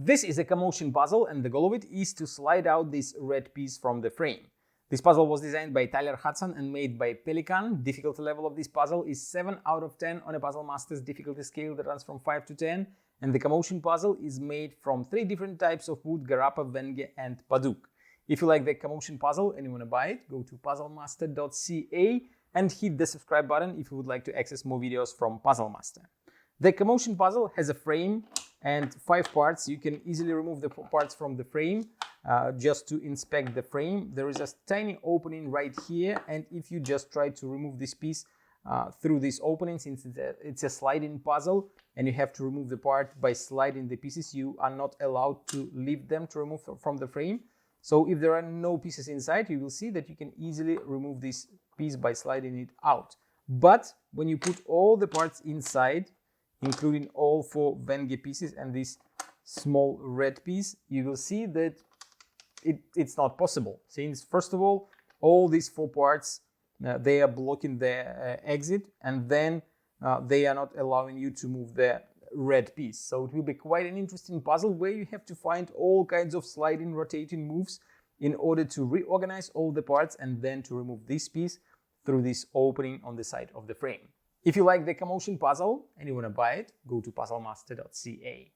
This is a Camotion puzzle, and the goal of it is to slide out this red piece from the frame. This puzzle was designed by Tyler Hudson and made by Pelican. Difficulty level of this puzzle is 7 out of 10 on a Puzzle Masters difficulty scale that runs from 5 to 10. And the Camotion puzzle is made from 3 different types of wood: Garapa, Venge, and Padauk. If you like the Camotion puzzle and you want to buy it, go to puzzlemaster.ca and hit the subscribe button if you would like to access more videos from Puzzle Master. The Camotion puzzle has a frame and 5 parts. You can easily remove the parts from the frame just to inspect the frame. There is a tiny opening right here, and if you just try to remove this piece through this opening, since it's a sliding puzzle and you have to remove the part by sliding the pieces, you are not allowed to leave them to remove from the frame. So if there are no pieces inside, you will see that you can easily remove this piece by sliding it out. But when you put all the parts inside, including all 4 Venge pieces and this small red piece, you will see that it's not possible. Since first of all these 4 parts, they are blocking the exit, and then they are not allowing you to move the red piece. So it will be quite an interesting puzzle where you have to find all kinds of sliding, rotating moves in order to reorganize all the parts and then to remove this piece through this opening on the side of the frame. If you like the Camotion puzzle and you want to buy it, go to puzzlemaster.ca.